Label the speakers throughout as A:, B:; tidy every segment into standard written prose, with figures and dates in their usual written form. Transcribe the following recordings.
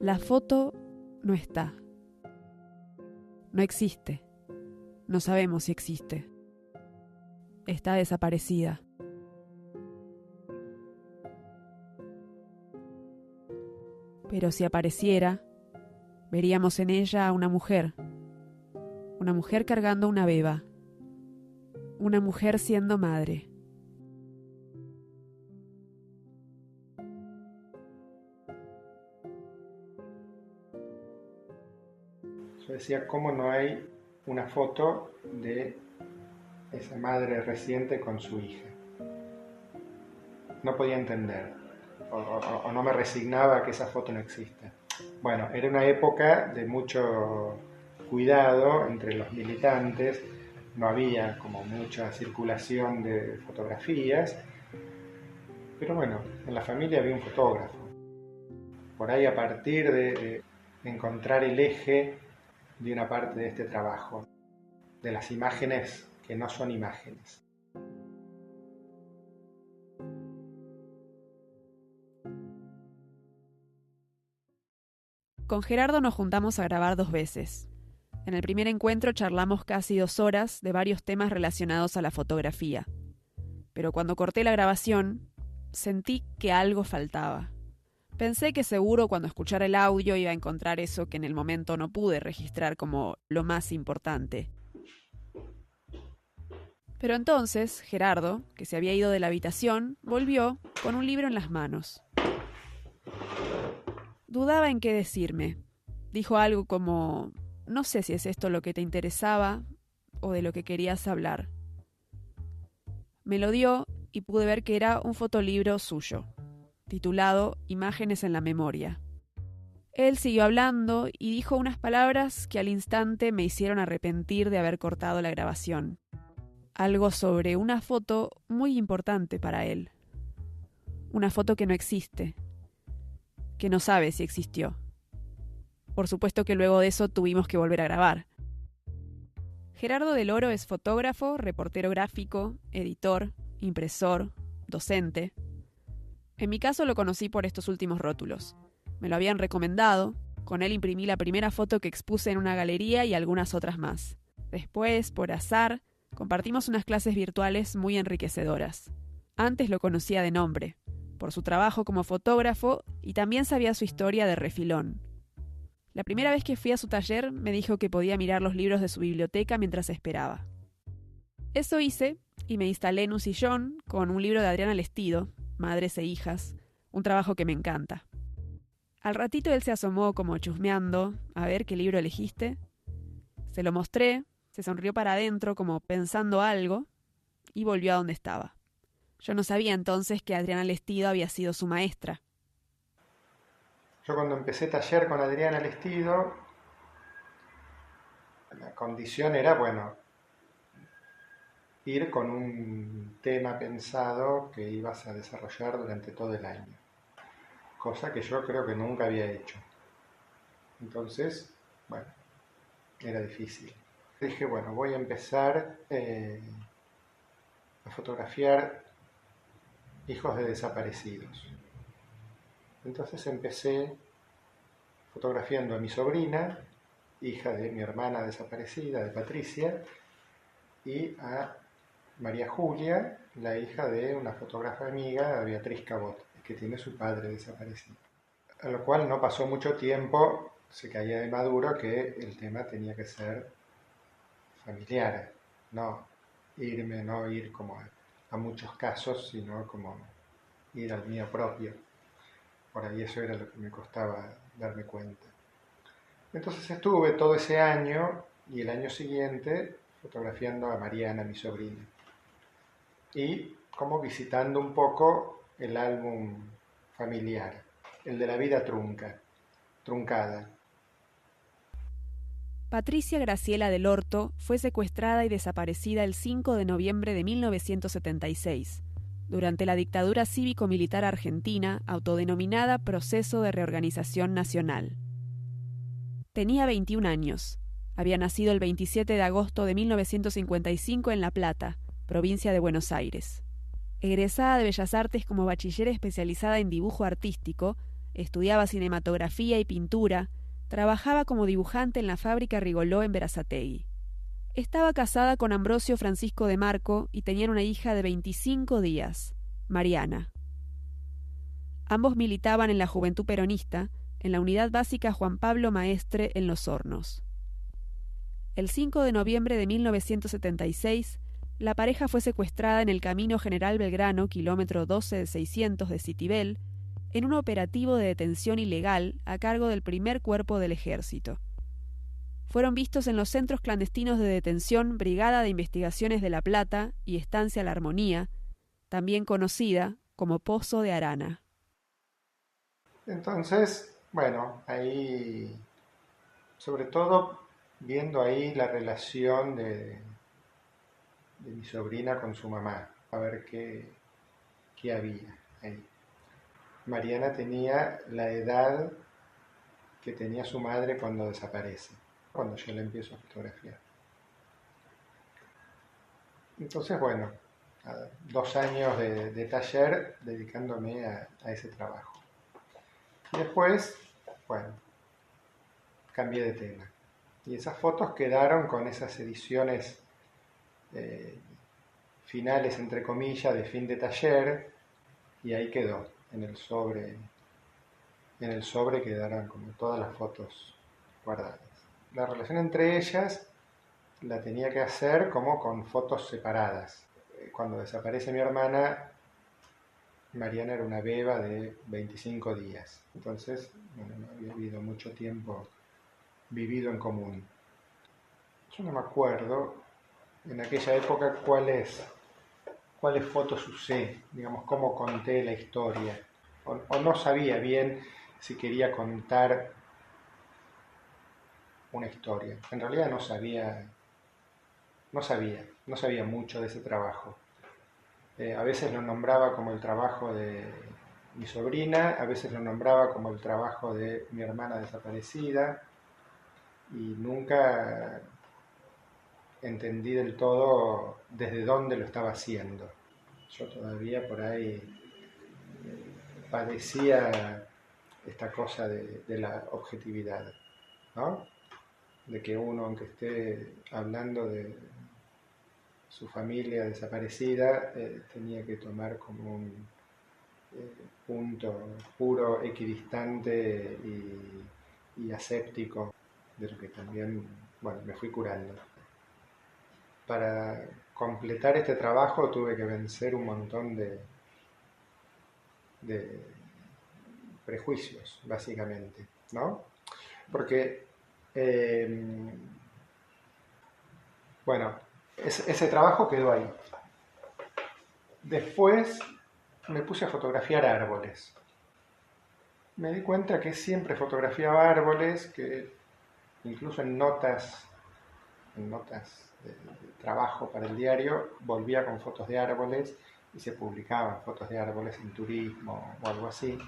A: La foto no está. No existe. No sabemos si existe. Está desaparecida. Pero si apareciera, veríamos en ella a una mujer cargando una beba, una mujer siendo madre.
B: Yo decía, ¿cómo no hay una foto de esa madre reciente con su hija? No podía entender, o no me resignaba a que esa foto no exista. Bueno, era una época de mucho cuidado entre los militantes, no había como mucha circulación de fotografías, pero bueno, en la familia había un fotógrafo. Por ahí, a partir de encontrar el eje de una parte de este trabajo, de las imágenes que no son imágenes.
A: Con Gerardo nos juntamos a grabar 2 veces. En el primer encuentro charlamos casi 2 horas de varios temas relacionados a la fotografía. Pero cuando corté la grabación, sentí que algo faltaba. Pensé que seguro cuando escuchara el audio iba a encontrar eso que en el momento no pude registrar como lo más importante. Pero entonces, Gerardo, que se había ido de la habitación, volvió con un libro en las manos. Dudaba en qué decirme. Dijo algo como: no sé si es esto lo que te interesaba o de lo que querías hablar. Me lo dio y pude ver que era un fotolibro suyo, titulado Imágenes en la memoria. Él siguió hablando y dijo unas palabras que al instante me hicieron arrepentir de haber cortado la grabación. Algo sobre una foto muy importante para él. Una foto que no existe, que no sabe si existió. Por supuesto que luego de eso tuvimos que volver a grabar. Gerardo del Oro es fotógrafo, reportero gráfico, editor, impresor, docente. En mi caso lo conocí por estos últimos rótulos. Me lo habían recomendado, con él imprimí la primera foto que expuse en una galería y algunas otras más. Después, por azar, compartimos unas clases virtuales muy enriquecedoras. Antes lo conocía de nombre, por su trabajo como fotógrafo, y también sabía su historia de refilón. La primera vez que fui a su taller me dijo que podía mirar los libros de su biblioteca mientras esperaba. Eso hice y me instalé en un sillón con un libro de Adriana Lestido, Madres e Hijas, un trabajo que me encanta. Al ratito él se asomó como chusmeando, a ver qué libro elegiste. Se lo mostré, se sonrió para adentro como pensando algo y volvió a donde estaba. Yo no sabía entonces que Adriana Lestido había sido su maestra.
B: Yo cuando empecé taller con Adriana Lestido, la condición era, ir con un tema pensado que ibas a desarrollar durante todo el año. Cosa que yo creo que nunca había hecho. Entonces, era difícil. Dije, voy a empezar a fotografiar hijos de desaparecidos. Entonces empecé fotografiando a mi sobrina, hija de mi hermana desaparecida, de Patricia, y a María Julia, la hija de una fotógrafa amiga, Beatriz Cabot, que tiene su padre desaparecido. A lo cual no pasó mucho tiempo, se caía de maduro que el tema tenía que ser familiar, no ir como a muchos casos, sino como ir al mío propio. Por ahí eso era lo que me costaba darme cuenta. Entonces estuve todo ese año y el año siguiente fotografiando a Mariana, mi sobrina, y como visitando un poco el álbum familiar, el de la vida truncada.
A: Patricia Graciela del Orto fue secuestrada y desaparecida el 5 de noviembre de 1976, durante la dictadura cívico-militar argentina autodenominada Proceso de Reorganización Nacional. Tenía 21 años. Había nacido el 27 de agosto de 1955 en La Plata, provincia de Buenos Aires. Egresada de Bellas Artes como bachiller especializada en dibujo artístico, Estudiaba cinematografía y pintura, trabajaba como dibujante en la fábrica Rigoló en Berazategui. Estaba casada con Ambrosio Francisco de Marco y tenían una hija de 25 días, Mariana. Ambos militaban en la Juventud Peronista, en la Unidad Básica Juan Pablo Maestre en Los Hornos. El 5 de noviembre de 1976, la pareja fue secuestrada en el Camino General Belgrano, kilómetro 12 de 600 de Citibel, en un operativo de detención ilegal a cargo del primer cuerpo del ejército. Fueron vistos en los centros clandestinos de detención Brigada de Investigaciones de La Plata y Estancia La Armonía, también conocida como Pozo de Arana.
B: Entonces, bueno, ahí, sobre todo viendo ahí la relación de mi sobrina con su mamá, a ver qué había ahí. Mariana tenía la edad que tenía su madre cuando desaparece, cuando yo la empiezo a fotografiar. Entonces, bueno, 2 años de taller dedicándome a ese trabajo. Y después, bueno, cambié de tema. Y esas fotos quedaron con esas ediciones finales, entre comillas, de fin de taller, y ahí quedó, en el sobre quedaron como todas las fotos guardadas. La relación entre ellas la tenía que hacer como con fotos separadas. Cuando desaparece mi hermana, Mariana era una beba de 25 días. Entonces, bueno, no había habido mucho tiempo vivido en común. Yo no me acuerdo en aquella época cuáles fotos usé, digamos, cómo conté la historia. O no sabía bien si quería contar una historia. En realidad no sabía mucho de ese trabajo. A veces lo nombraba como el trabajo de mi sobrina, a veces lo nombraba como el trabajo de mi hermana desaparecida, y nunca entendí del todo desde dónde lo estaba haciendo. Yo todavía por ahí padecía esta cosa de la objetividad, ¿no? De que uno, aunque esté hablando de su familia desaparecida, tenía que tomar como un punto puro, equidistante y aséptico, de lo que también, bueno, me fui curando. Para completar este trabajo tuve que vencer un montón de prejuicios, básicamente, ¿no? Porque, bueno, ese trabajo quedó ahí. Después me puse a fotografiar árboles. Me di cuenta que siempre fotografiaba árboles, que incluso en notas de trabajo para el diario, volvía con fotos de árboles y se publicaban fotos de árboles en Turismo o algo así.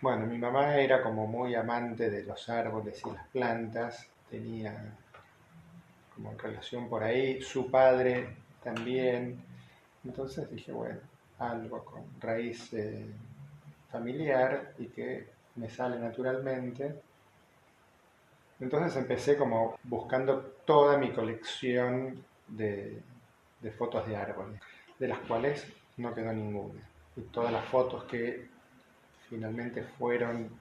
B: Bueno, mi mamá era como muy amante de los árboles y las plantas, tenía como relación por ahí, su padre también. Entonces dije, bueno, algo con raíz familiar y que me sale naturalmente. Entonces empecé como buscando toda mi colección de fotos de árboles, de las cuales no quedó ninguna. Y todas las fotos que finalmente fueron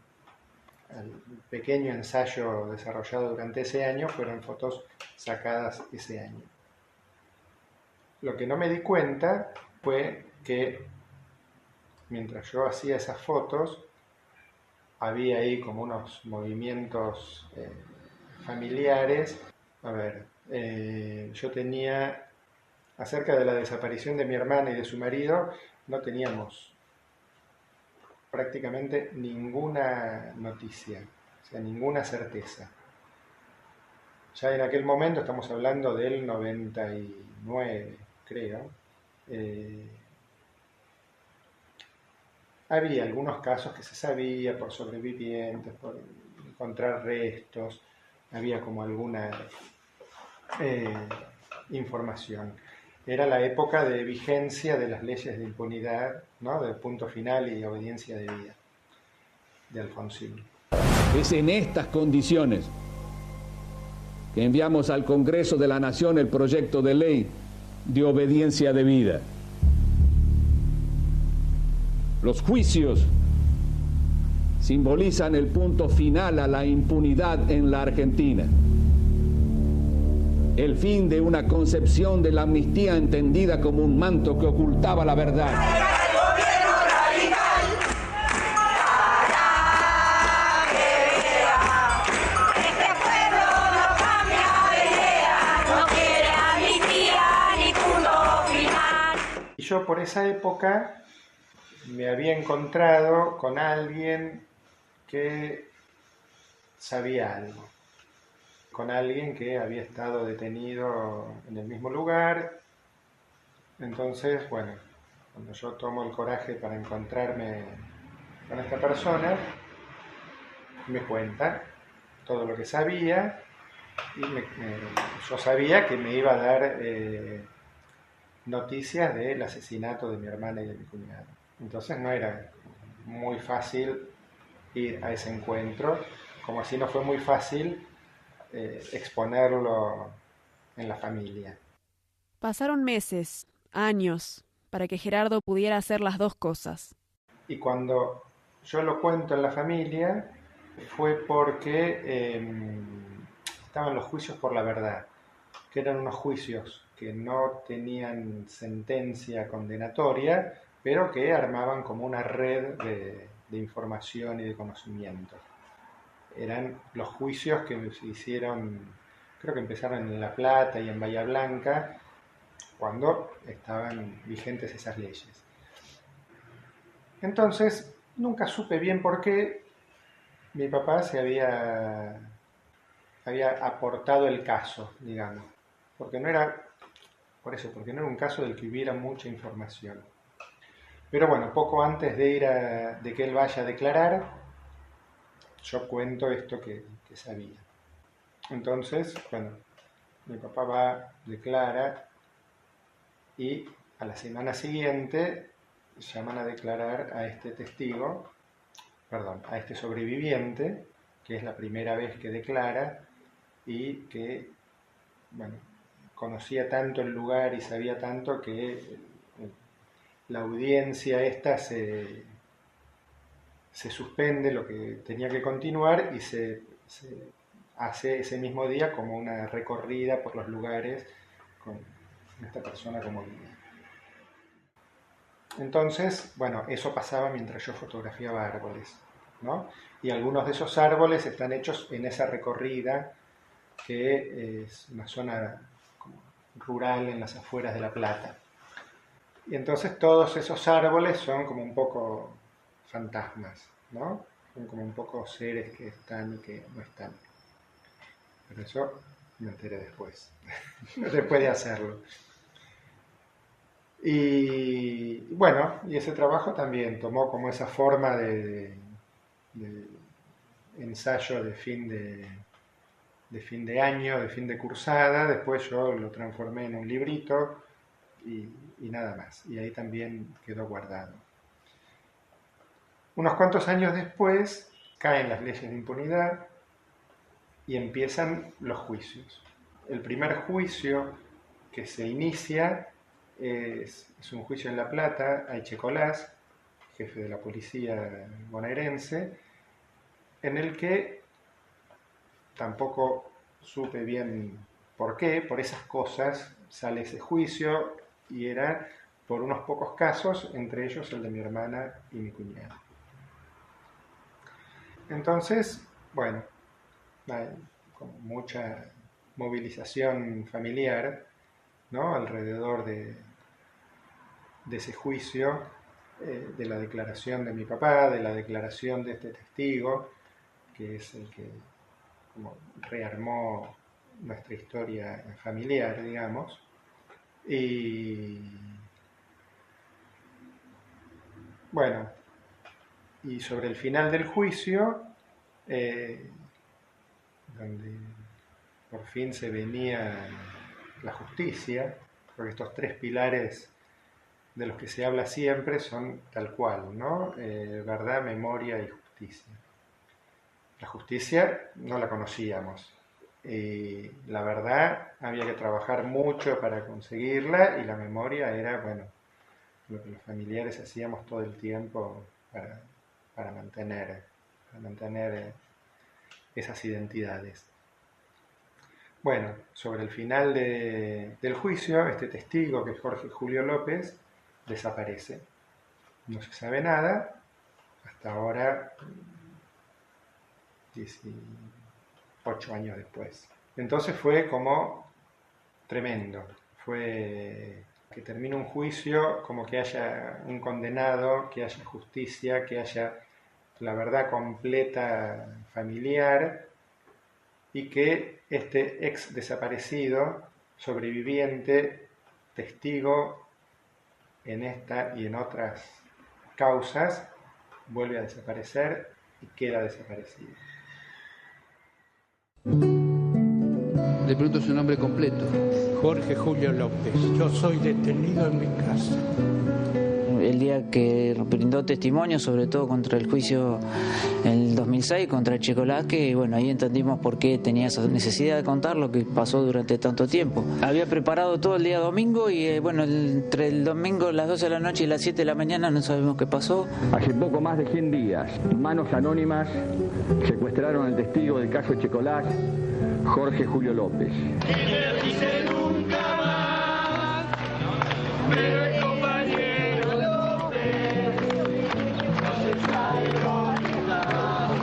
B: al pequeño ensayo desarrollado durante ese año fueron fotos sacadas ese año. Lo que no me di cuenta fue que mientras yo hacía esas fotos, había ahí como unos movimientos familiares. A ver, yo tenía, acerca de la desaparición de mi hermana y de su marido, no teníamos prácticamente ninguna noticia, o sea, ninguna certeza. Ya en aquel momento, estamos hablando del 99, creo, había algunos casos que se sabía por sobrevivientes, por encontrar restos, había como alguna información. Era la época de vigencia de las leyes de impunidad, ¿no? De punto final y obediencia debida. de Alfonsín.
C: Es en estas condiciones que enviamos al Congreso de la Nación el proyecto de ley de obediencia debida. Los juicios simbolizan el punto final a la impunidad en la Argentina. El fin de una concepción de la amnistía entendida como un manto que ocultaba la verdad.
B: Yo por esa época me había encontrado con alguien que sabía algo, con alguien que había estado detenido en el mismo lugar. Entonces, bueno, cuando yo tomo el coraje para encontrarme con esta persona, me cuenta todo lo que sabía y yo sabía que me iba a dar noticias del asesinato de mi hermana y de mi cuñado. Entonces no era muy fácil ir a ese encuentro, como así no fue muy fácil exponerlo en la familia.
A: Pasaron meses, años, para que Gerardo pudiera hacer las dos cosas.
B: Y cuando yo lo cuento en la familia fue porque estaban los juicios por la verdad, que eran unos juicios que no tenían sentencia condenatoria, pero que armaban como una red de información y de conocimiento. Eran los juicios que se hicieron, creo que empezaron en La Plata y en Bahía Blanca, cuando estaban vigentes esas leyes. Entonces, nunca supe bien por qué mi papá había aportado el caso, digamos, porque no era un caso del que hubiera mucha información. Pero bueno, poco antes de que él vaya a declarar, yo cuento esto que sabía. Entonces, bueno, mi papá va, declara, y a la semana siguiente llaman a declarar a este testigo, a este sobreviviente, que es la primera vez que declara y que, bueno, conocía tanto el lugar y sabía tanto que la audiencia esta se suspende lo que tenía que continuar y se hace ese mismo día como una recorrida por los lugares con esta persona como guía. Entonces, bueno, eso pasaba mientras yo fotografiaba árboles, ¿no? Y algunos de esos árboles están hechos en esa recorrida, que es una zona como rural en las afueras de La Plata. Y entonces todos esos árboles son como un poco fantasmas, ¿no? Son como un poco seres que están y que no están. Pero eso me enteré después, después de hacerlo. Y bueno, y ese trabajo también tomó como esa forma de ensayo de fin de año, de fin de cursada. Después yo lo transformé en un librito y nada más. Y ahí también quedó guardado. Unos cuantos años después caen las leyes de impunidad y empiezan los juicios. El primer juicio que se inicia es un juicio en La Plata a Echecolás, jefe de la policía bonaerense, en el que tampoco supe bien por qué, por esas cosas sale ese juicio, y era por unos pocos casos, entre ellos el de mi hermana y mi cuñado. Entonces, bueno, hay como mucha movilización familiar, ¿no?, alrededor de ese juicio, de la declaración de mi papá, de la declaración de este testigo, que es el que como rearmó nuestra historia familiar, digamos. Y bueno, y sobre el final del juicio, donde por fin se venía la justicia, porque estos tres pilares de los que se habla siempre son tal cual, ¿no? Verdad, memoria y justicia. La justicia no la conocíamos. Y la verdad, había que trabajar mucho para conseguirla y la memoria era, bueno, lo que los familiares hacíamos todo el tiempo para mantener esas identidades. Bueno, sobre el final del juicio, este testigo, que es Jorge Julio López, desaparece. No se sabe nada, hasta ahora, 18 años después. Entonces fue como tremendo. Fue que termine un juicio, como que haya un condenado, que haya justicia, que haya la verdad completa familiar y que este ex desaparecido, sobreviviente, testigo en esta y en otras causas, vuelve a desaparecer y queda desaparecido.
D: De pronto su nombre completo.
E: Jorge Julio López. Yo soy detenido en mi casa.
F: El día que brindó testimonio, sobre todo contra el juicio en el 2006, contra Checolás, que bueno, ahí entendimos por qué tenía esa necesidad de contar lo que pasó durante tanto tiempo. Había preparado todo el día domingo y bueno, entre el domingo, las 12 de la noche y las 7 de la mañana no sabemos qué pasó.
C: Hace poco más de 100 días, manos anónimas secuestraron al testigo del caso Checolás, Jorge Julio López.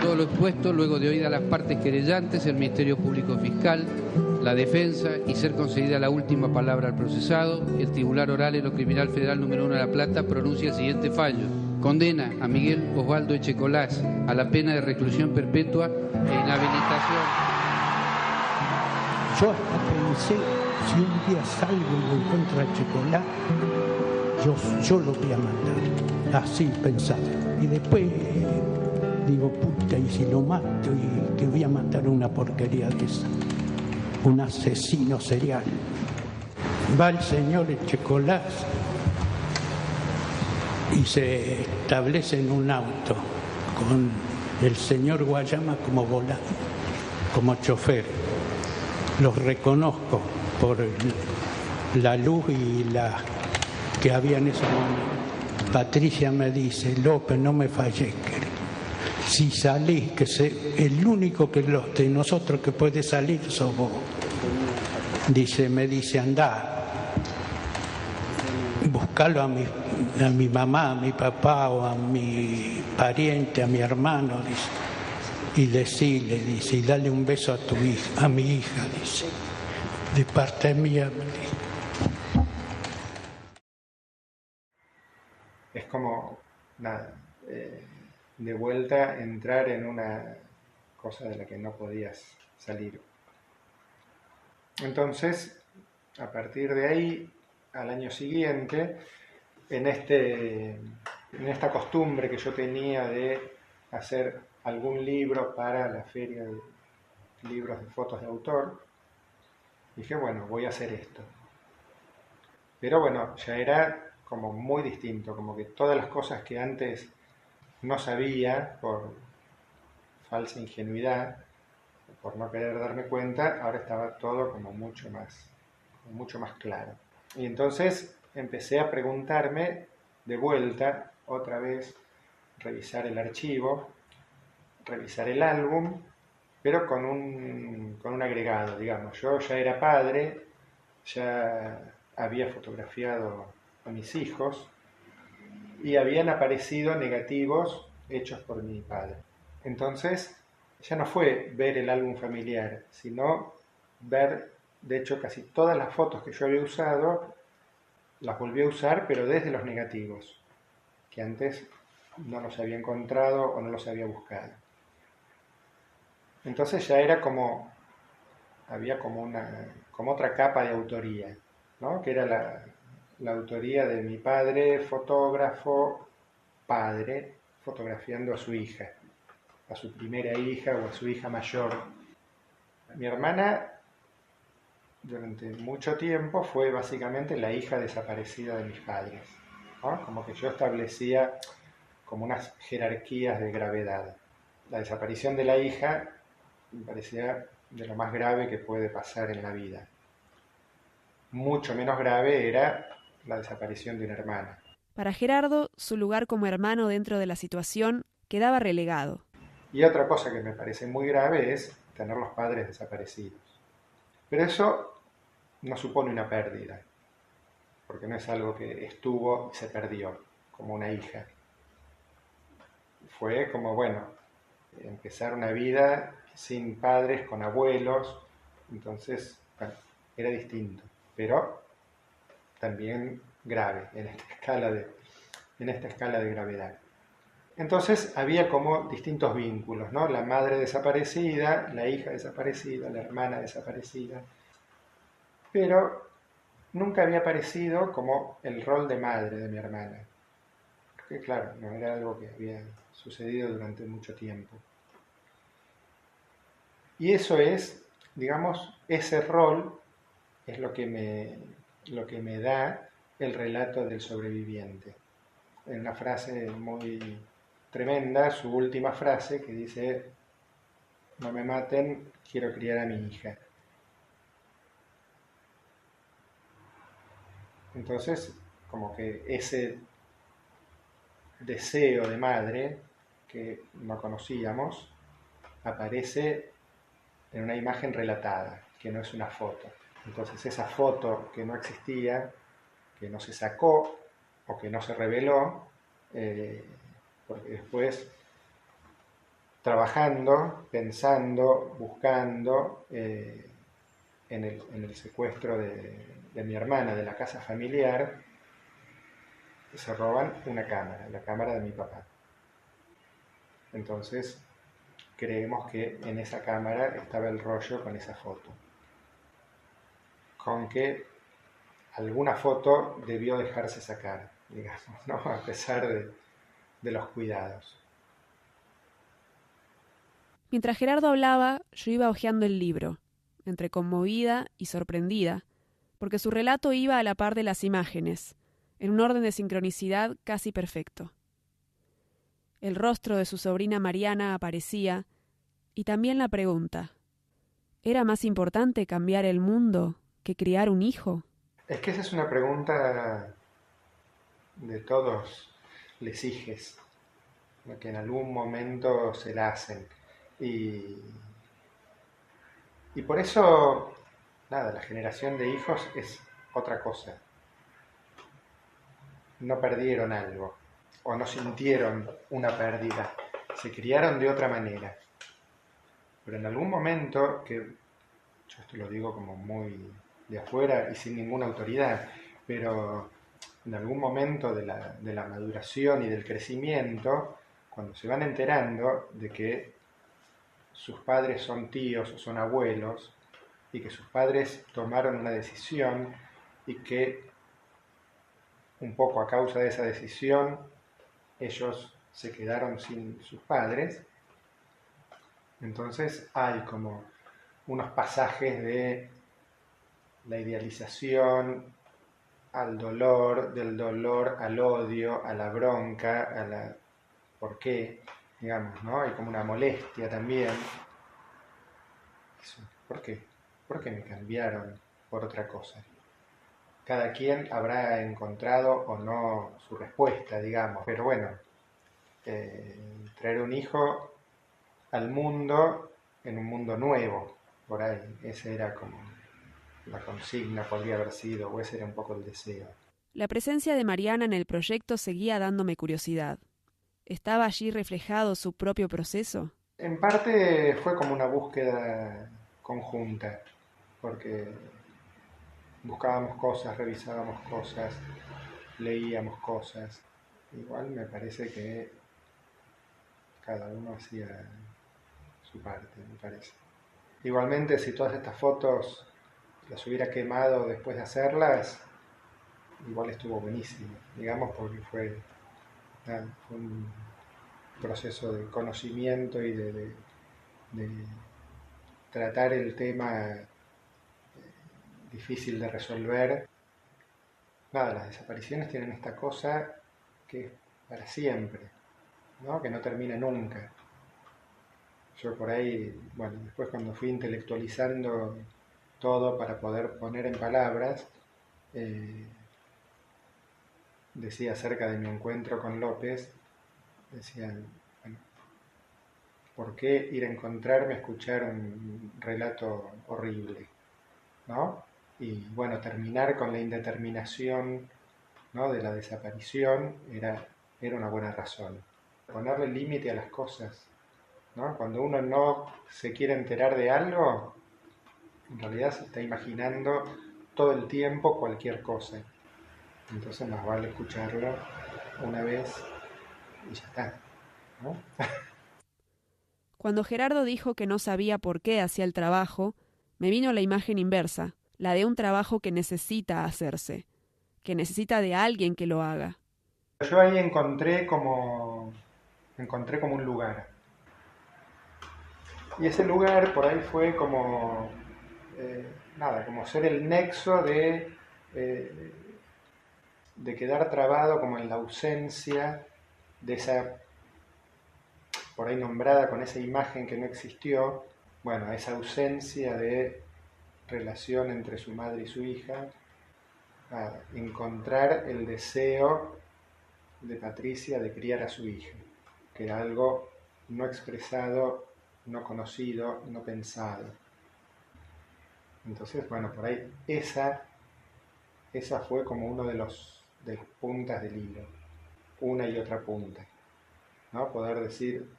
D: Todo lo expuesto, luego de oídas las partes querellantes, el Ministerio Público Fiscal, la defensa y ser concedida la última palabra al procesado, el Tribunal Oral en lo Criminal Federal número 1 de La Plata pronuncia el siguiente fallo. Condena a Miguel Osvaldo Echecolás a la pena de reclusión perpetua e inhabilitación.
E: Yo hasta pensé, si un día salgo y lo encuentro a Checolás, yo lo voy a matar, así pensaba. Y después digo, puta, y si lo mato, y que voy a matar una porquería de esa, un asesino serial. Va el señor Echecolás y se establece en un auto con el señor Guayama como volante, como chofer. Los reconozco por la luz y la que había en ese momento. Patricia me dice, López, no me falles, si salís, que el único de nosotros que puede salir sos vos. Me dice, andá, buscalo a mi mamá, a mi papá o a mi pariente, a mi hermano, dice. Y decirle, dice, y dale un beso a tu hija, a mi hija, dice, de parte mía, me dice.
B: Es como, nada, de vuelta entrar en una cosa de la que no podías salir. Entonces, a partir de ahí, al año siguiente, en esta costumbre que yo tenía de hacer algún libro para la feria de libros de fotos de autor, dije, bueno, voy a hacer esto. Pero bueno, ya era como muy distinto, como que todas las cosas que antes no sabía por falsa ingenuidad, por no querer darme cuenta, ahora estaba todo como mucho más claro. Y entonces empecé a preguntarme de vuelta, otra vez, revisar el archivo, revisar el álbum, pero con un agregado, digamos. Yo ya era padre, ya había fotografiado a mis hijos y habían aparecido negativos hechos por mi padre. Entonces, ya no fue ver el álbum familiar, sino ver, de hecho, casi todas las fotos que yo había usado, las volví a usar, pero desde los negativos, que antes no los había encontrado o no los había buscado. Entonces ya era había como otra capa de autoría, ¿no? Que era la autoría de mi padre, fotógrafo, padre, fotografiando a su hija, a su primera hija o a su hija mayor. Mi hermana durante mucho tiempo fue básicamente la hija desaparecida de mis padres, ¿no? Como que yo establecía como unas jerarquías de gravedad. la desaparición de la hija me parecía de lo más grave que puede pasar en la vida. Mucho menos grave era la desaparición de una hermana.
A: Para Gerardo, su lugar como hermano dentro de la situación quedaba relegado.
B: Y otra cosa que me parece muy grave es tener los padres desaparecidos. Pero eso no supone una pérdida, porque no es algo que estuvo y se perdió, como una hija. Fue como, bueno, empezar una vida sin padres, con abuelos, entonces, bueno, era distinto, pero también grave en esta escala de gravedad. Entonces había como distintos vínculos, ¿no? La madre desaparecida, la hija desaparecida, la hermana desaparecida, pero nunca había aparecido como el rol de madre de mi hermana, porque claro, no era algo que había sucedido durante mucho tiempo. Y eso es, digamos, ese rol es lo que me da el relato del sobreviviente. En una frase muy tremenda, su última frase, que dice: no me maten, quiero criar a mi hija. Entonces, como que ese deseo de madre que no conocíamos aparece en una imagen relatada, que no es una foto. Entonces esa foto que no existía, que no se sacó o que no se reveló, porque después, trabajando, pensando, buscando, en el secuestro de mi hermana de la casa familiar, se roban una cámara, la cámara de mi papá. Entonces creemos que en esa cámara estaba el rollo con esa foto, con que alguna foto debió dejarse sacar, digamos, ¿no? A pesar de los cuidados.
A: Mientras Gerardo hablaba, yo iba hojeando el libro, entre conmovida y sorprendida, porque su relato iba a la par de las imágenes, en un orden de sincronicidad casi perfecto. El rostro de su sobrina Mariana aparecía, y también la pregunta: ¿era más importante cambiar el mundo que criar un hijo?
B: Es que esa es una pregunta de todos les hijes, que en algún momento se la hacen. Y por eso, nada, la generación de hijos es otra cosa. No perdieron algo, o no sintieron una pérdida, se criaron de otra manera. Pero en algún momento, que yo esto lo digo como muy de afuera y sin ninguna autoridad, pero en algún momento de la maduración y del crecimiento, cuando se van enterando de que sus padres son tíos o son abuelos, y que sus padres tomaron una decisión y que un poco a causa de esa decisión ellos se quedaron sin sus padres, entonces hay como unos pasajes de la idealización al dolor, del dolor al odio, a la bronca, a la ¿por qué? Digamos, ¿no? Hay como una molestia también. ¿Por qué? ¿Por qué me cambiaron por otra cosa? Cada quien habrá encontrado o no su respuesta, digamos, pero bueno, traer un hijo al mundo en un mundo nuevo, por ahí, ese era como la consigna, podría haber sido, o ese era un poco el deseo.
A: La presencia de Mariana en el proyecto seguía dándome curiosidad. ¿Estaba allí reflejado su propio proceso?
B: En parte fue como una búsqueda conjunta, porque buscábamos cosas, revisábamos cosas, leíamos cosas. Igual me parece que cada uno hacía su parte, me parece. Igualmente, si todas estas fotos las hubiera quemado después de hacerlas, igual estuvo buenísimo, digamos, porque fue un proceso de conocimiento y de tratar el tema difícil de resolver. Nada, las desapariciones tienen esta cosa que es para siempre, ¿no? Que no termina nunca. Yo por ahí, bueno, después cuando fui intelectualizando todo para poder poner en palabras, decía acerca de mi encuentro con López, decía, bueno, ¿por qué ir a encontrarme a escuchar un relato horrible? ¿No? Y bueno, terminar con la indeterminación, ¿no?, de la desaparición era una buena razón. Ponerle límite a las cosas, ¿no? Cuando uno no se quiere enterar de algo, en realidad se está imaginando todo el tiempo cualquier cosa. Entonces más vale escucharlo una vez y ya está, ¿no?
A: Cuando Gerardo dijo que no sabía por qué hacía el trabajo, me vino la imagen inversa, la de un trabajo que necesita hacerse, que necesita de alguien que lo haga.
B: Yo ahí encontré como un lugar. Y ese lugar por ahí fue como, como ser el nexo de quedar trabado como en la ausencia de esa, por ahí nombrada con esa imagen que no existió, bueno, esa ausencia de relación entre su madre y su hija, a encontrar el deseo de Patricia de criar a su hija, que era algo no expresado, no conocido, no pensado. Entonces, bueno, por ahí esa fue como uno de las puntas del hilo, una y otra punta, ¿no? Poder decir,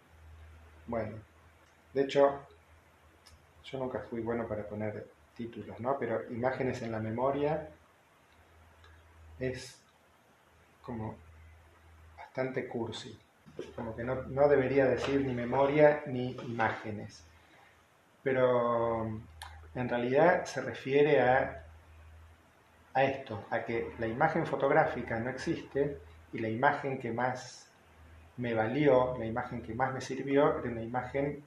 B: bueno, de hecho, yo nunca fui bueno para poner títulos, ¿no? Pero Imágenes en la memoria es como bastante cursi, como que no debería decir ni memoria ni imágenes, pero en realidad se refiere a esto, a que la imagen fotográfica no existe y la imagen que más me valió, la imagen que más me sirvió, era una imagen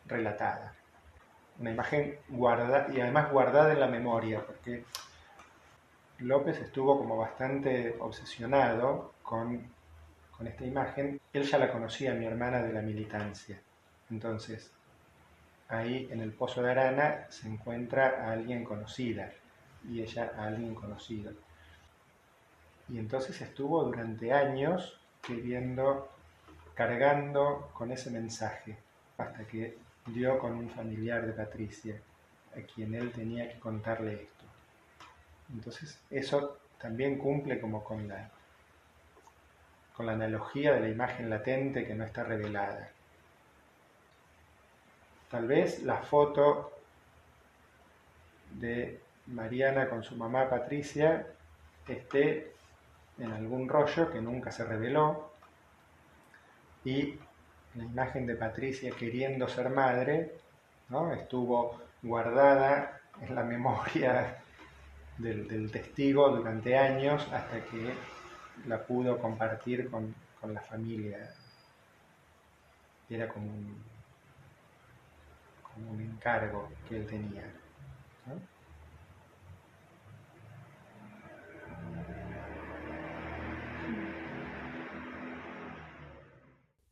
B: relatada, una imagen guardada, y además guardada en la memoria, porque López estuvo como bastante obsesionado con esta imagen. Él ya la conocía, mi hermana, de la militancia. Entonces, ahí en el Pozo de Arana se encuentra a alguien conocida y ella a alguien conocido. Y entonces estuvo durante años cargando con ese mensaje, hasta que dio con un familiar de Patricia, a quien él tenía que contarle esto. Entonces eso también cumple como con la analogía de la imagen latente que no está revelada. Tal vez la foto de Mariana con su mamá Patricia esté en algún rollo que nunca se reveló, y la imagen de Patricia queriendo ser madre, ¿no?, estuvo guardada en la memoria del testigo durante años hasta que la pudo compartir con la familia. Era como un encargo que él tenía, ¿no?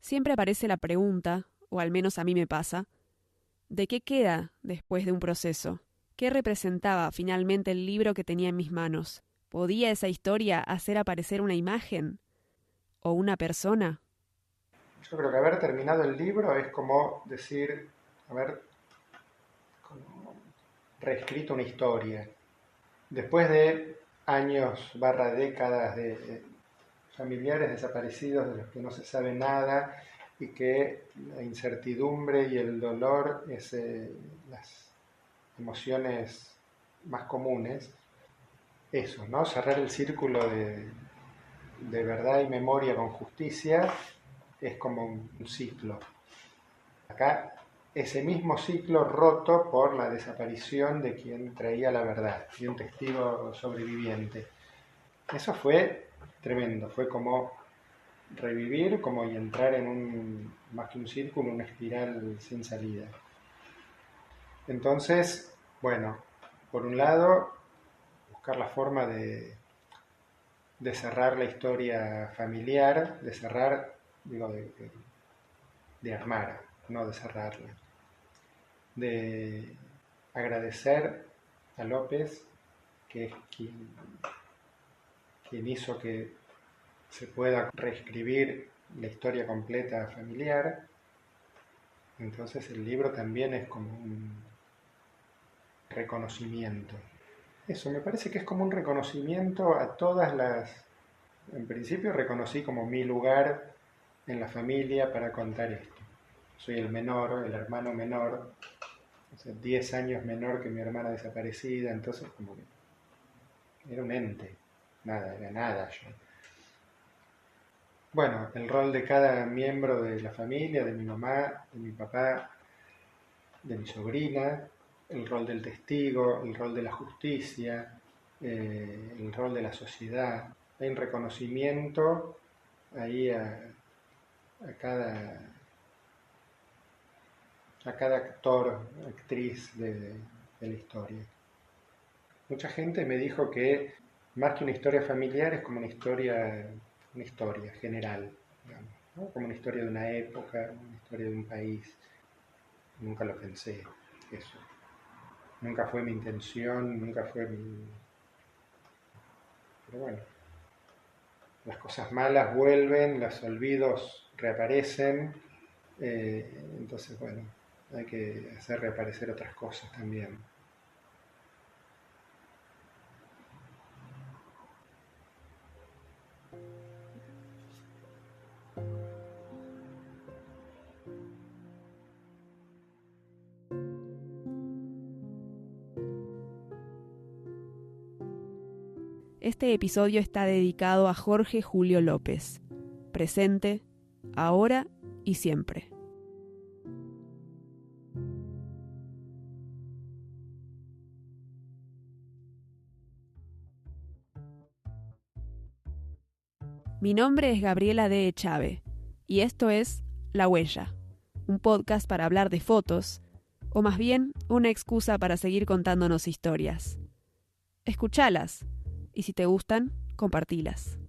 A: Siempre aparece la pregunta, o al menos a mí me pasa, ¿de qué queda después de un proceso? ¿Qué representaba finalmente el libro que tenía en mis manos? ¿Podía esa historia hacer aparecer una imagen? ¿O una persona?
B: Yo creo que haber terminado el libro es como decir, haber como reescrito una historia. Después de años / décadas de familiares desaparecidos de los que no se sabe nada, y que la incertidumbre y el dolor es las emociones más comunes, eso, ¿no? Cerrar el círculo de verdad y memoria con justicia es como un ciclo. Acá ese mismo ciclo roto por la desaparición de quien traía la verdad, de un testigo sobreviviente. Eso fue tremendo, fue como revivir, como y entrar en más que un círculo, una espiral sin salida. Entonces, bueno, por un lado, buscar la forma de cerrar la historia familiar, de cerrar, digo, de armar, no de cerrarla. De agradecer a López, que es quien hizo que se pueda reescribir la historia completa familiar. Entonces el libro también es como un reconocimiento. Eso, me parece que es como un reconocimiento a todas las... En principio reconocí como mi lugar en la familia para contar esto. Soy el menor, el hermano menor, o sea, 10 años menor que mi hermana desaparecida, entonces como que era un ente, era nada yo. Bueno, el rol de cada miembro de la familia, de mi mamá, de mi papá, de mi sobrina, el rol del testigo, el rol de la justicia, el rol de la sociedad. Hay un reconocimiento ahí a cada actor, actriz de la historia. Mucha gente me dijo que más que una historia familiar es como una historia general, digamos, ¿no? Como una historia de una época, una historia de un país. Nunca lo pensé, eso. Nunca fue mi intención, nunca fue mi... Pero bueno, las cosas malas vuelven, los olvidos reaparecen, entonces bueno, hay que hacer reaparecer otras cosas también.
A: Este episodio está dedicado a Jorge Julio López, presente, ahora y siempre. Mi nombre es Gabriela D. Echave y esto es La Huella, un podcast para hablar de fotos, o más bien una excusa para seguir contándonos historias. Escúchalas y si te gustan, compartilas.